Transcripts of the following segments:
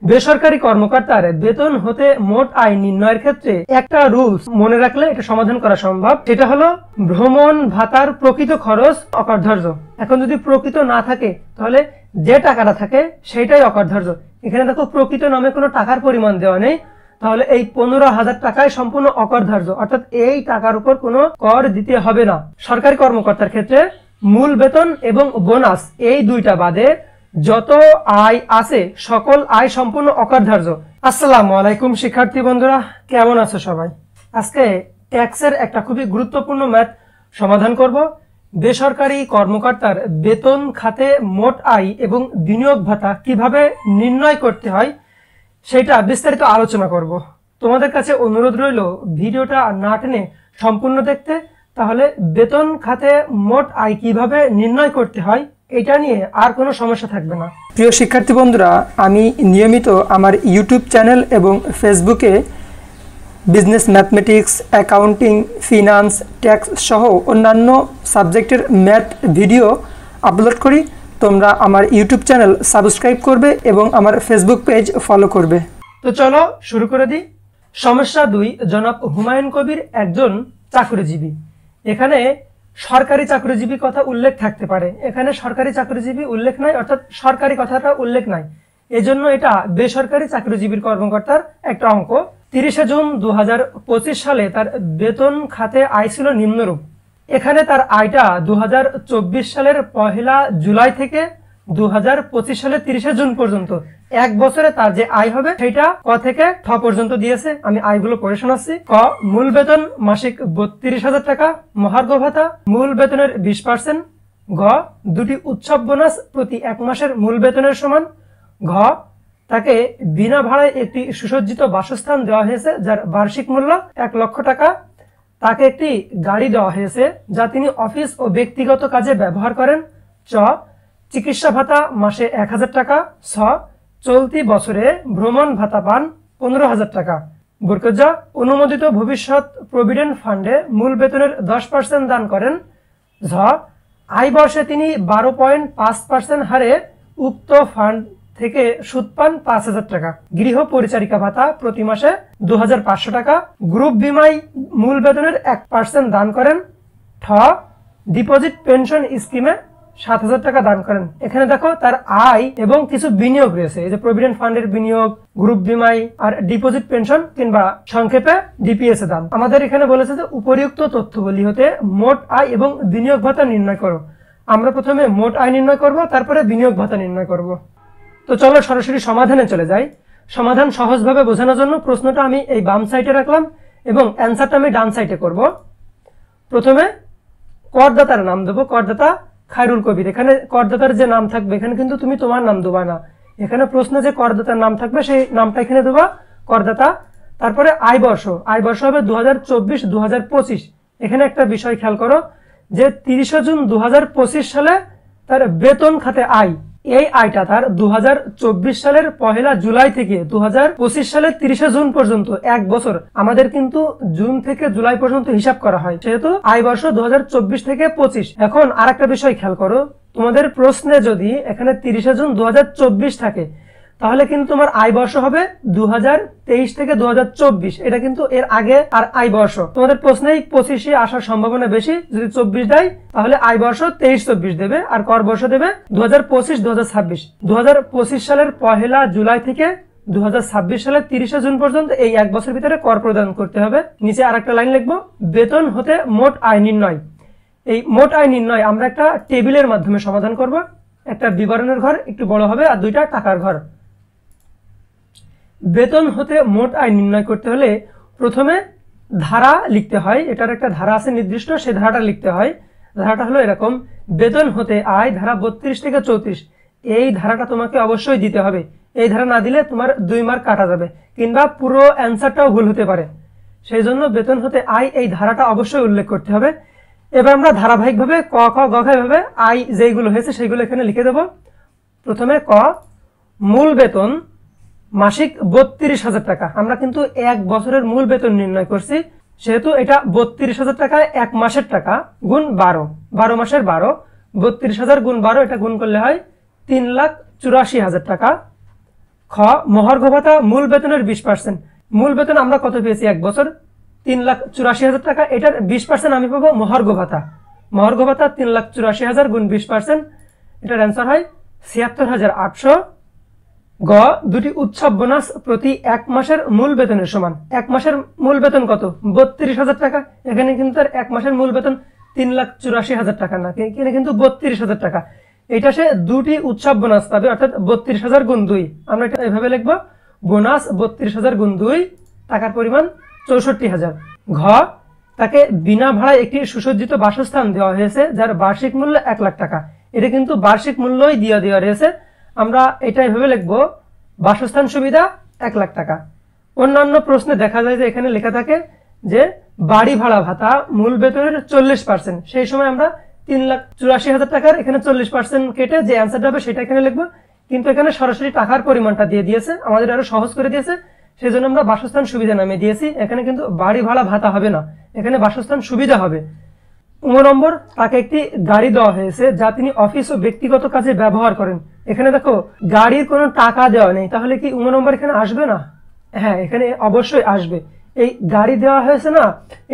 বেসরকারি কর্মকর্তার বেতন হতে মোট আয় নির্ণয়ের ক্ষেত্রে একটা রুলস মনে রাখলে এটা সমাধান করা সম্ভব। সেটা হলো ভ্রমণ ভাতার প্রকৃত খরচ অকরধার্য। এখন যদি প্রকৃত না থাকে তাহলে যে টাকাটা থাকে সেটাই অকরধার্য। এখানে দেখো প্রকৃত নামে কোনো টাকার পরিমাণ দেওয়া নেই, তাহলে এই 15,000 টাকায় সম্পূর্ণ অকরধার্য, অর্থাৎ এই টাকার উপর কোনো কর দিতে হবে না। সরকারি কর্মকর্তার ক্ষেত্রে মূল বেতন এবং বোনাস এই দুইটা বাদে যত আয় আছে সকল আয় সম্পূর্ণ অকরধার্য। আসসালামু আলাইকুম শিক্ষার্থী বন্ধুরা, কেমন আছো সবাই? আজকে ট্যাক্সের একটা খুবই গুরুত্বপূর্ণ ম্যাথ সমাধান করব। বেসরকারি কর্মকর্তার বেতন খাতে মোট আয় এবং বিনিয়োগ ভাতা কিভাবে নির্ণয় করতে হয় সেটা বিস্তারিত আলোচনা করব। তোমাদের কাছে অনুরোধ রইল ভিডিওটা না টেনে সম্পূর্ণ দেখতে, তাহলে বেতন খাতে মোট আয় কিভাবে নির্ণয় করতে হয় এটা নিয়ে আর কোনো সমস্যা থাকবে না। প্রিয় শিক্ষার্থী বন্ধুরা, আমি নিয়মিত আমার ইউটিউব চ্যানেল এবং ফেসবুকে business mathematics, accounting, finance, tax সহ অন্যান্য সাবজেক্টের ম্যাথ ভিডিও আপলোড করি। তোমরা আমার ইউটিউব চ্যানেল সাবস্ক্রাইব করবে এবং আমার ফেসবুক পেজ ফলো করবে। তো চলো শুরু করে দিই। সমস্যা 2, জনাব হুমায়ুন কবির একজন চাকরিজীবী। এখানে সরকারি চাকরিজীবী কথা উল্লেখ থাকতে পারে, এখানে সরকারি চাকরিজীবী উল্লেখ নাই, অর্থাৎ সরকারি কথাটা উল্লেখ নাই, এজন্য এটা বেসরকারি চাকরিজীবীর কর্মকর্তার একটা অঙ্ক। 30 জুন 2025 সালে তার বেতন খাতে আয় ছিল নিম্নরূপ। এখানে তার আয়টা 2024 সালের 1 জুলাই থেকে 2025 সালের 30 জুন পর্যন্ত এক বছরে তার যে আয় হবে সেটা ক থেকে ঠ পর্যন্ত দিয়েছে। আমি আয়গুলো পড়ে শোনাচ্ছি। ক, মূল বেতন মাসিক 32,000 টাকা, মহার্ঘ ভাতা মূল বেতনের 20%। ঘ, দুটি উৎসব বোনাস প্রতি 1 মাসের মূল বেতনের সমান। ঘ, তাকে বিনা ভাড়ায় একটি সুসজ্জিত বাসস্থান দেওয়া হয়েছে যার বার্ষিক মূল্য 1 লক্ষ টাকা। তাকে একটি গাড়ি দেওয়া হয়েছে যা তিনি অফিস ও ব্যক্তিগত কাজে ব্যবহার করেন। চ, চিকিৎসা ভাতা মাসে 1,000 টাকা। ছ, চলতি বছরে ভ্রমণ ভাতা পান 15,000 টাকা। বরকজা, অনুমোদিত ভবিষ্যৎ প্রভিডেন্ট ফান্ডে মূল বেতনের 10% দান করেন। ঝ, আয় বর্ষে তিনি 12.5% হারে উক্ত ফান্ড থেকে সুদ পান 5,000 টাকা। গৃহ পরিচারিকা ভাতা প্রতি মাসে 2,500 টাকা। গ্রুপ বিমায় মূল বেতনের 1% দান করেন। ঠ, ডিপোজিট পেনশন স্কিমে 7,000 টাকা দান করেন। এখানে দেখো তার আয় এবং কিছু বিনিয়োগ রয়েছে, এই যে প্রভিডেন্ট ফান্ডের বিনিয়োগ, গ্রুপ বিমায় আর ডিপোজিট পেনশন কিংবা সংক্ষেপে ডিপিএস এ দান। আমাদের এখানে বলেছে যে উপরিউক্ত তথ্যগুলি হতে মোট আয় এবং বিনিয়োগ ভাতা নির্ণয় করো। আমরা প্রথমে মোট আয় নির্ণয় করব, তারপরে বিনিয়োগ ভাতা নির্ণয় করব। তো চলো সরাসরি সমাধানে চলে যাই। সমাধান সহজভাবে বোঝানোর জন্য প্রশ্নটা আমি এই বাম সাইডে রাখলাম এবং অ্যান্সারটা আমি ডান সাইডে করব। প্রথমে করদাতার নাম দেবো, করদাতা খায়রুল কবির। এখানে করদাতার যে নাম থাকবে এখানে কিন্তু তুমি তোমার নাম দেবা না, এখানে প্রশ্নে যে করদাতার নাম থাকবে সেই নামটা এখানে দেবা, করদাতা। তারপরে আয় বর্ষ, আয় বর্ষ হবে 2024-2025। এখানে একটা বিষয় খেয়াল করো যে 30 জুন 2025 সালে তার বেতন খাতে আয়, এই আয়টা তার 2024 সালের 1 জুলাই থেকে 2025 সালের 30 জুন পর্যন্ত এক বছর। আমাদের কিন্তু জুন থেকে জুলাই পর্যন্ত হিসাব করা হয়, সেহেতু আয় বর্ষ 2024 থেকে 25। এখন আরেকটা বিষয় খেয়াল করো, তোমাদের প্রশ্নে যদি এখানে 30 জুন 2024 থাকে তাহলে কিন্তু তোমার আয় বর্ষ হবে 2023 থেকে 2024। এটা কিন্তু এর আগে আর আয় বর্ষ তোমাদের প্রশ্নেই 25 আসার সম্ভাবনা বেশি। যদি 24 দেয় তাহলে আয় বর্ষ 23-24 দেবে, আর কর বর্ষ দেবে 2025-2026। 2025 সালের 1 জুলাই থেকে 2026 সালের 30 জুন পর্যন্ত এই এক বছরের ভিতরে কর প্রদান করতে হবে। নিচে আরেকটা লাইন লিখবো, বেতন হতে মোট আয় নির্ণয়। এই মোট আয় নির্ণয় আমরা একটা টেবিলের মাধ্যমে সমাধান করব। একটা বিবরণের ঘর একটু বড় হবে আর দুইটা টাকার ঘর। বেতন হতে মোট আয় নির্ণয় করতে হলে প্রথমে ধারা লিখতে হয়, এটার একটা ধারা আছে নির্দিষ্ট, সেই ধারাটা লিখতে হয়। ধারাটা হলো এরকম, বেতন হতে আয় ধারা 32 থেকে 34। এই ধারাটা তোমাকে অবশ্যই দিতে হবে, এই ধারা না দিলে তোমার 2 মার্ক কাটা যাবে কিংবা পুরো অ্যান্সারটাও ভুল হতে পারে। সেই জন্য বেতন হতে আয় এই ধারাটা অবশ্যই উল্লেখ করতে হবে। এবার আমরা ধারাবাহিকভাবে ক খ গ ঘ ভাবে আয় যেগুলো হয়েছে সেগুলো এখানে লিখে দেব। প্রথমে ক, মূল বেতন মাসিক 32,000 টাকা। আমরা কিন্তু এক বছরের মূল বেতন নির্ণয় করছি, সেহেতু এটা 32,000 টাকায় 1 মাসের টাকা গুণ 12 মাসের 12, 32,000 গুণ 12, এটা গুণ করলে হয় 3,84,000 টাকা। খ মহার্ঘ ভাতা মূল বেতনের 20%। মূল বেতন আমরা কত পেয়েছি এক বছর 3,84,000 টাকা, এটার 20% আমি পাবো মহার্ঘ ভাতা। মহার্ঘ ভাতা 3,84,000 গুণ 20%, এটার অ্যান্সার হয় 76,800। গ দুটি উৎসব বোনাস প্রতি এক মাসের মূল বেতনের সমান। এক মাসের মূল বেতন কত 32,000 টাকা, এখানে কিন্তু আর এক মাসের মূল বেতন 3,84,000 টাকা না, এখানে কিন্তু 32,000 টাকা। এটা সে দুটি উৎসব বোনাস পাবে, অর্থাৎ 32,000 গুণ 2। আমরা এটা এভাবে লিখবো, বোনাস 32,000 গুণ 2, টাকার পরিমাণ 64,000। ঘ তাকে বিনা ভাড়ায় একটি সুসজ্জিত বাসস্থান দেওয়া হয়েছে যার বার্ষিক মূল্য 1 লাখ টাকা। এটা কিন্তু বার্ষিক মূল্যই দেওয়া রয়েছে, আমরা এটা এভাবে লিখবো, বাসস্থান সুবিধা 1 লাখ টাকা। অন্যান্য প্রশ্নে দেখা যায় যে এখানে লেখা থাকে যে বাড়ি ভাড়া ভাতা মূল বেতনের 40%, সেই সময় আমরা 3,84,000 টাকার এখানে 40% কেটে যে অ্যান্সারটা হবে সেটা এখানে লিখবো, কিন্তু এখানে সরাসরি টাকার পরিমাণটা দিয়ে দিয়েছে, আমাদের আরো সহজ করে দিয়েছে, সেই জন্য আমরা বাসস্থান সুবিধা নামে দিয়েছি। এখানে কিন্তু বাড়ি ভাড়া ভাতা হবে না, এখানে বাসস্থান সুবিধা হবে। 9 নম্বর, তাকে একটি গাড়ি দেওয়া হয়েছে যা তিনি অফিস ও ব্যক্তিগত কাজে ব্যবহার করেন। এখানে দেখো গাড়ির কোনো টাকা দেওয়া নেই, তাহলে কি 9 নম্বর এখানে আসবে না? হ্যাঁ, এখানে অবশ্যই আসবে। এই গাড়ি দেওয়া হয়েছে না,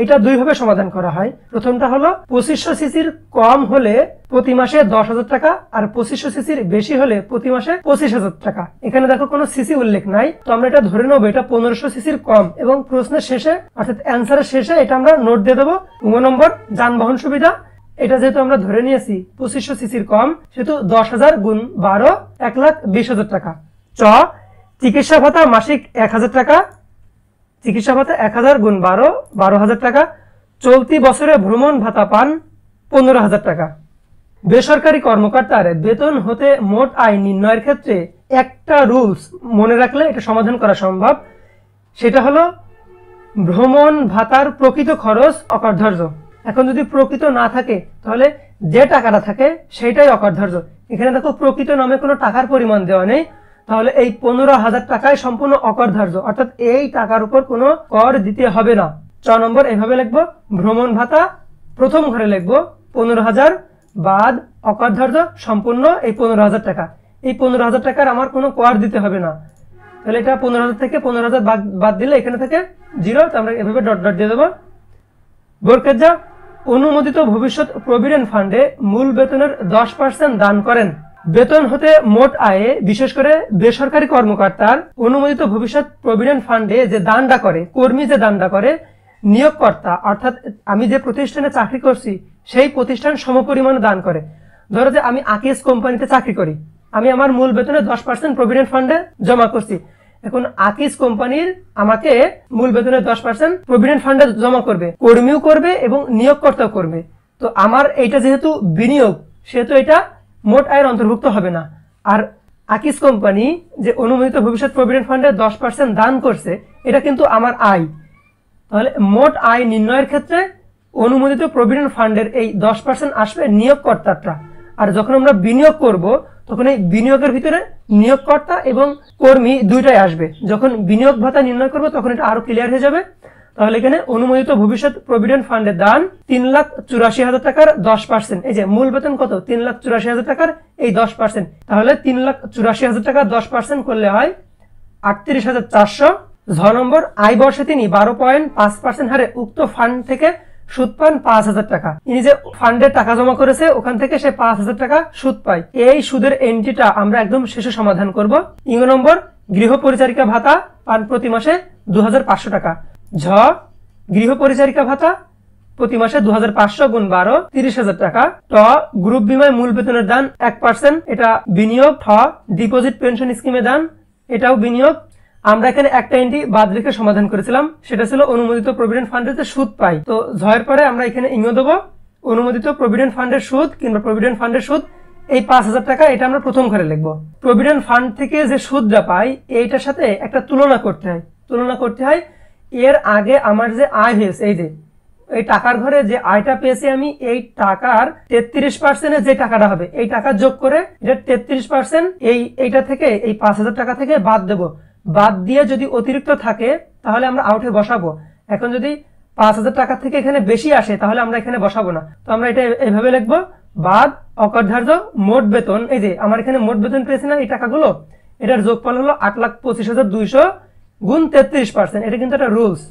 এটা দুই ভাবে সমাধান করা হয়। প্রথমটা হলো 2500 সিসির কম হলে প্রতি মাসে 10,000 টাকা, আর 2500 সিসির বেশি হলে প্রতি মাসে 25,000 টাকা। এখানে দেখো কোনো সিসি উল্লেখ নাই, তো আমরা এটা ধরে নেবো এটা 1500 সিসির কম, এবং প্রশ্নের শেষে অর্থাৎ অ্যান্সারের শেষে এটা আমরা নোট দিয়ে দেবো 9 নম্বর যানবাহন সুবিধা। এটা যেহেতু আমরা ধরে নিয়েছি 2500 সিসির কম, সেহেতু 10,000 গুণ 12 1,20,000 টাকা। চ চিকিৎসা ভাতা মাসিক 1,000 টাকা, চিকিৎসা ভাতা 1,000 গুণ 12 12,000 টাকা। চলতি বছরে ভ্রমণ ভাতা পান 15,000 টাকা। বেসরকারি কর্মকর্তার বেতন হতে মোট আয় নির্ণয়ের ক্ষেত্রে একটা রুলস মনে রাখলে এটা সমাধান করা সম্ভব, সেটা হলো ভ্রমণ ভাতার প্রকৃত খরচ অকরধার্য। এখন যদি প্রকৃত না থাকে তাহলে যে টাকাটা থাকে সেটাই অকরধার্য। এখানে দেখো প্রকৃত নামে কোনো টাকার পরিমাণ দেওয়া নেই, তাহলে এই 15,000 টাকায় সম্পূর্ণ অকরধার্য, অর্থাৎ এই টাকার উপর কোনো কর দিতে হবে না। 4 নম্বর এভাবে লিখবো, ভ্রমণ ভাতা প্রথম ঘরে লিখবো 15,000 বাদ অকরধার্য সম্পূর্ণ এই 15,000 টাকা। এই 15,000 টাকার আমার কোনো কর দিতে হবে না, তাহলে এটা 15,000 থেকে 15,000 বাদ দিলে এখানে থেকে 0, তো আমরা এভাবে ডট ডট দিয়ে দেবো। বরকেত যা অনুমোদিত ভবিষ্যৎ প্রভিডেন্ট ফান্ডে মূল বেতনের 10% দান করেন। বেতন হতে মোট আয়ে বিশেষ করে বেসরকারি কর্মকর্তার অনুমোদিত ভবিষ্যৎ প্রভিডেন্ট ফান্ডে যে দানটা করে, কর্মী যে দানটা করে, নিয়োগকর্তা অর্থাৎ আমি যে প্রতিষ্ঠানে চাকরি করছি সেই প্রতিষ্ঠান সমপরিমাণে দান করে। ধরো যে আমি আকিস কোম্পানিতে চাকরি করি, আমি আমার মূল বেতনে 10% প্রভিডেন্ট ফান্ডে জমা করছি। এখন আকিস কোম্পানির আমাকে মূল বেতনের 10% প্রভিডেন্ট ফান্ডে জমা করবে, কর্মীও করবে এবং নিয়োগকর্তাও করবে। তো আমার এইটা যেহেতু বিনিয়োগ, সেহেতু এটা মোট আয়ের অন্তর্ভুক্ত হবে না। আর আকিস কোম্পানি যে অনুমোদিত ভবিষ্যৎ প্রভিডেন্ট ফান্ডে 10% দান করছে, এটা কিন্তু আমার আয়। তাহলে মোট আয় নির্ণয়ের ক্ষেত্রে অনুমোদিত প্রভিডেন্ট ফান্ডের এই 10% আসবে নিয়োগকর্তাটা। আর যখন আমরা বিনিয়োগ করব তখন এই বিনিয়োগের ভিতরে নিয়োগকর্তা এবং কর্মী দুইটাই আসবে। যখন বিনিয়োগ ভাতা নির্ণয় করব তখন এটা আরো ক্লিয়ার হয়ে যাবে। তাহলে এখানে অনুমোদিত ভবিষ্যৎ প্রভিডেন্ট ফান্ডের দান 3,84,000 টাকার 10%। এই যে মূল বেতন কত 3,84,000 টাকার এই 10%, তাহলে 3,84,000 টাকা 10% করলে হয় 38,400। ঝ নম্বর, আয় বর্ষে তিনি 12.5% হারে উক্ত ফান্ড থেকে সুদ পান 5,000 টাকা। ইনি যে ফান্ডে টাকা জমা করেছে ওখান থেকে সে 5,000 টাকা সুদ পায়। এই সুদের এন্ট্রিটা আমরা একদম শেষে সমাধান করব। ইং নম্বর, গৃহ পরিচারিকা ভাতা পান প্রতি মাসে 2,500 টাকা। ঝ গৃহ পরিচারিকা ভাতা প্রতি মাসে 2,500 গুণ 12 30,000 টাকা। ট গ্রুপ বিমায় মূল বেতনের দান 1%, এটা বিনিয়োগ। ঠ ডিপোজিট পেনশন স্কিমে দান, এটাও বিনিয়োগ। আমরা এখানে একটা এন্ট্রি বাদ রেখে সমাধান করেছিলাম, সেটা ছিল অনুমোদিত প্রভিডেন্ট ফান্ডের সুদ পাই। তো ঝয়ের পরে আমরা এখানে ইঙ্গ দেবো অনুমোদিত প্রভিডেন্ট ফান্ডের সুদ কিংবা প্রভিডেন্ট ফান্ডের সুদ এই 5,000 টাকা, এটা আমরা প্রথম ঘরে লিখবো। প্রভিডেন্ট ফান্ড থেকে যে সুদটা পাই এইটার সাথে একটা তুলনা করতে হয়। এর আগে আমার যে আয় হয়েছে, এই যে এই টাকার ঘরে যে আয়টা পেয়েছি আমি, এই টাকার 33% যে টাকাটা হবে এই টাকা যোগ করে এটা 33% এইটা থেকে এই 5,000 টাকা থেকে বাদ দেবো। বাদ দিয়ে যদি অতিরিক্ত থাকে তাহলে আমরা আউটে বসাবো। এখন যদি 5,000 টাকা থেকে এখানে বেশি আসে তাহলে আমরা এখানে বসাবো না। তো আমরা এটা এইভাবে লিখবো, বাদ অকরধার্য মোট বেতন। এই যে আমার এখানে মোট বেতন পেয়েছি না এই টাকাগুলো, এটার যোগফল হলো 8,25,200 গুণ 33%। এটা কিন্তু একটা রুলস,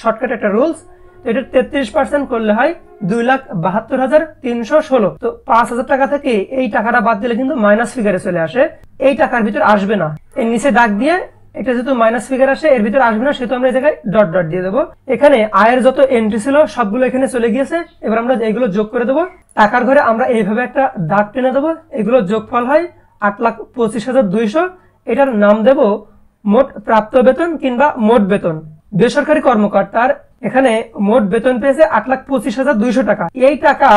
শর্টকাট একটা রুলস। তো এটা 33% করলে হয় 2,72,316। তো 5,000 টাকা থেকে এই টাকাটা বাদ দিলে কিন্তু মাইনাস ফিগারে চলে আসে, এই টাকার ভিতর আসবে না। এর নিচে দাগ দিয়ে এটা যেহেতু মাইনাস ফিগার আসে এর ভিতরে আসবে না, সেহেতু আমরা এই জায়গায় ডট ডট দিয়ে দেবো। এখানে আয়ের যত এন্ট্রি ছিল সবগুলো এখানে চলে গিয়েছে। এবার আমরা এগুলো যোগ করে দেবো। টাকার ঘরে আমরা এইভাবে একটা দাগ টেনে দেবো, এগুলো যোগফল হয় 8,25,200। এটার নাম দেব মোট প্রাপ্ত বেতন কিংবা মোট বেতন। বেসরকারি কর্মকর্তার এখানে মোট বেতন পেয়েছে 8,25,200 টাকা। এই টাকা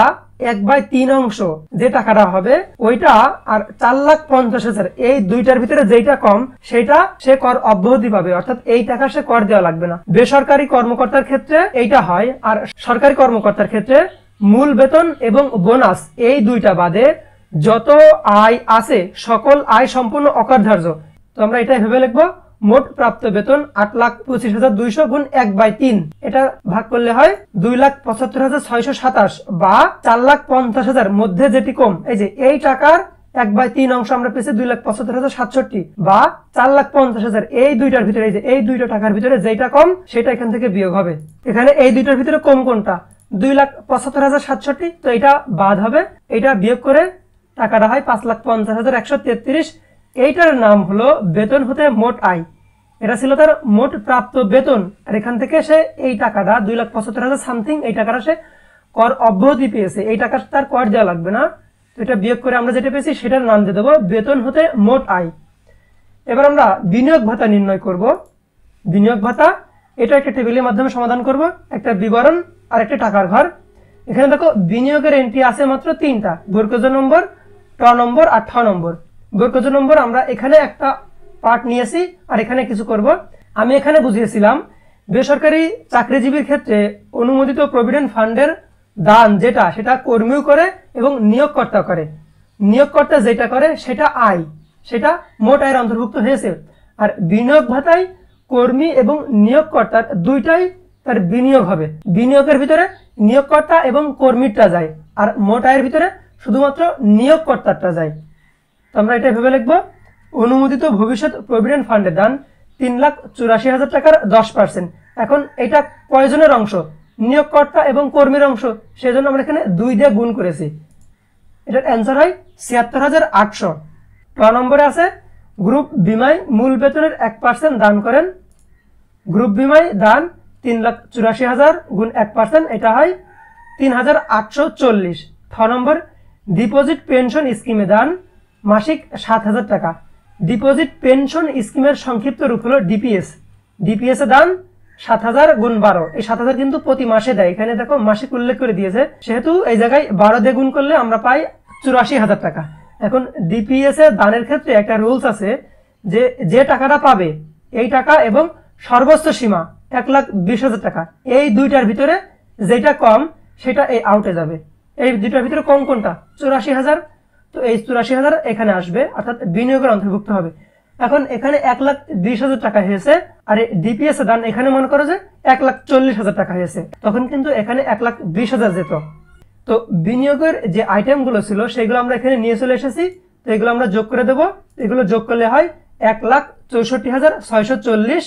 1/3 অংশ যে টাকাটা হবে ওইটা, আর 4,50,000 এই দুইটার ভিতরে যেটা কম সেটা সে কর অব্যাহতি পাবে, অর্থাৎ এই টাকা সে কর দেওয়া লাগবে না। বেসরকারি কর্মকর্তার ক্ষেত্রে এইটা হয়, আর সরকারি কর্মকর্তার ক্ষেত্রে মূল বেতন এবং বোনাস এই দুইটা বাদে যত আয় আছে সকল আয় সম্পূর্ণ অকরধার্য। তো আমরা এটা ভেবে লিখবো, মোট প্রাপ্ত বেতন 8,25,200 গুণ 1/3। এটা ভাগ করলে হয় 2,75,627 বা 4,50,000 মধ্যে যেটি কম, এই যে এই টাকার 1/3 অংশ আমরা পেয়েছি 2,75,067 বা 4,50,000। এই দুইটার ভিতরে, এই যে এই দুইটা টাকার ভিতরে যেটা কম সেটা এখান থেকে বিয়োগ হবে। এখানে এই দুইটার ভিতরে কম কোনটা? 2,75,067। তো এটা বাদ হবে, এটা বিয়োগ করে টাকাটা হয় 5,50,133। এইটার নাম হলো বেতন হতে মোট আয়। এটা ছিল তার মোট প্রাপ্ত বেতন, আর এখান থেকে সে এই টাকাটা 2,75,000 সামথিং এই টাকাটা সে কর অব্যাহতি পেয়েছে, এই টাকা তার কর দেওয়া লাগবে না। তো এটা বিয়োগ করে আমরা যেটা পেয়েছি সেটার নাম দিয়ে দেবো বেতন হতে মোট আয়। এবার আমরা বিনিয়োগ ভাতা নির্ণয় করব। বিনিয়োগ ভাতা এটা একটা টেবিলের মাধ্যমে সমাধান করব, একটা বিবরণ আর একটা টাকার ঘর। এখানে দেখো বিনিয়োগের এন্ট্রি আছে মাত্র 3টা, বর্গজ নম্বর, ট নম্বর আর ঠ নম্বর। বর্গজ নম্বর আমরা এখানে একটা পার্ট নিয়েছি আর এখানে কিছু করব। আমি এখানে বুঝিয়েছিলাম বেসরকারি চাকরিজীবীর ক্ষেত্রে অনুমোদিত প্রভিডেন্ট ফান্ডের দান যেটা, সেটা কর্মীও করে এবং নিয়োগকর্তা করে। নিয়োগকর্তা যেটা করে সেটা আয়, সেটা মোট আয়ের অন্তর্ভুক্ত হয়েছে। আর বিনিয়োগ ভাতায় কর্মী এবং নিয়োগকর্তার দুইটাই তার বিনিয়োগ হবে। বিনিয়োগের ভিতরে নিয়োগকর্তা এবং কর্মীরটা যায়, আর মোট আয়ের ভিতরে শুধুমাত্র নিয়োগকর্তারটা যায়। তো আমরা এটা ভেবে লিখবো, অনুমোদিত ভবিষ্যৎ প্রভিডেন্ট ফান্ডের দান 3,84,000 টাকার 10%। এখন এটা কয়জনের অংশ? নিয়োগকর্তা এবং কর্মীর অংশ, সেজন্য আমরা এখানে 2 দিয়ে গুণ করেছি। এটার অ্যান্সার হয় 76,800। ট নম্বরে আছে গ্রুপ বিমায় মূল বেতনের 1% দান করেন। গ্রুপ বিমায় দান 3,84,000 গুণ 1%, এটা হয় 3,840। ঠ নম্বর ডিপোজিট পেনশন স্কিমে দান মাসিক 7,000 টাকা। ডিপোজিট পেনশন স্কিমের সংক্ষিপ্ত রূপ হলো ডিপিএস। ডিপিএস এ দান 7,000 গুণ 12। এই 7,000 কিন্তু প্রতি মাসে দেয়, এখানে দেখো মাসিক উল্লেখ করে দিয়েছে, সেহেতু এই জায়গায় 12 দিয়ে গুণ করলে আমরা পাই 84,000 টাকা। এখন ডিপিএস এ দানের ক্ষেত্রে একটা রুলস আছে যে যে টাকাটা পাবে এই টাকা এবং সর্বোচ্চ সীমা 1,20,000 টাকা, এই দুইটার ভিতরে যেটা কম সেটা এই আউটে যাবে। এই দুইটার ভিতরে কম কোনটা? 84,000। তো এই 84,000 এখানে আসবে, অর্থাৎ বিনিয়োগের অন্তর্ভুক্ত হবে। এখন এখানে 1,20,000 টাকা হয়েছে, আর ডিপিএস দান এখানে মনে করো যে 1,40,000 টাকা হয়েছে, তখন কিন্তু এখানে 1,20,000 যেত। তো বিনিয়োগের যে আইটেমগুলো ছিল সেগুলো আমরা এখানে নিয়ে চলে এসেছি। তো এগুলো আমরা যোগ করে দেব, এগুলো যোগ করলে হয় 1,64,640।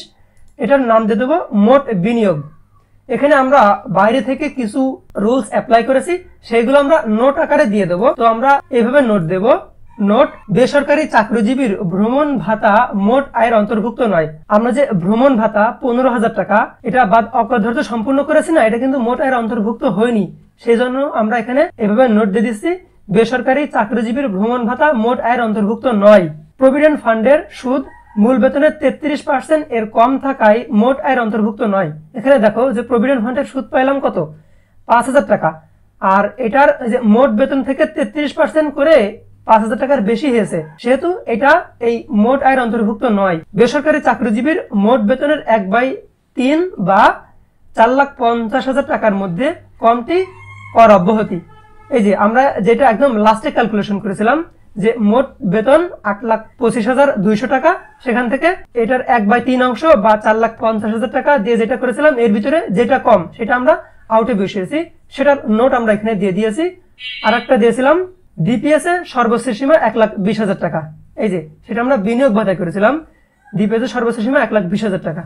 এটার নাম দিয়ে দেবো মোট বিনিয়োগ। এখানে আমরা বাইরে থেকে কিছু রুলস অ্যাপ্লাই করেছি, সেগুলো আমরা নোট আকারে দিয়ে দেবো। তো আমরা এইভাবে নোট দেব, নোট বেসরকারি চাকরিজীবীর ভ্রমণ ভাতা মোট আয়ের অন্তর্ভুক্ত নয়। আমরা যে ভ্রমণ ভাতা 15,000 টাকা এটা বাদ অকরধার্য সম্পূর্ণ করেছি না, এটা কিন্তু মোট আয়ের অন্তর্ভুক্ত হয়নি, সেই জন্য আমরা এখানে এভাবে নোট দিয়ে দিচ্ছি, বেসরকারি চাকরিজীবীর ভ্রমণ ভাতা মোট আয়ের অন্তর্ভুক্ত নয়। প্রভিডেন্ট ফান্ডের সুদ মূল বেতনের 33% এর কম থাকায় মোট আয়ের অন্তর্ভুক্ত নয়। এখানে দেখো যে প্রভিডেন্ট ফান্ডের সুদ পাইলাম কত? 5,000 টাকা, আর এটার যে মোট বেতন থেকে 33% করে 5,000 টাকার বেশি হয়েছে, সেহেতু এটা এই মোট আয়ের অন্তর্ভুক্ত নয়। বেসরকারি চাকরিজীবীর মোট বেতনের 1/3 বা 4,50,000 টাকার মধ্যে কমটি কর অব্যাহতি। এই যে আমরা যেটা একদম লাস্টে ক্যালকুলেশন করেছিলাম যে মোট বেতন 8,25,200 টাকা, সেখান থেকে এটার 1/3 অংশ বা 4,50,000 টাকা দিয়ে যেটা করেছিলাম এর ভিতরে যেটা কম সেটা আমরা আউটে বসিয়েছি, সেটার নোট আমরা এখানে দিয়ে দিয়েছি। আর একটা দিয়েছিলাম ডিপিএস এ সর্বোচ্চ সীমা 1,20,000 টাকা, এই যে সেটা আমরা বিনিয়োগ ভাতায় করেছিলাম। দ্বিপেজের সর্বোচ্চ সীমা 1,20,000 টাকা।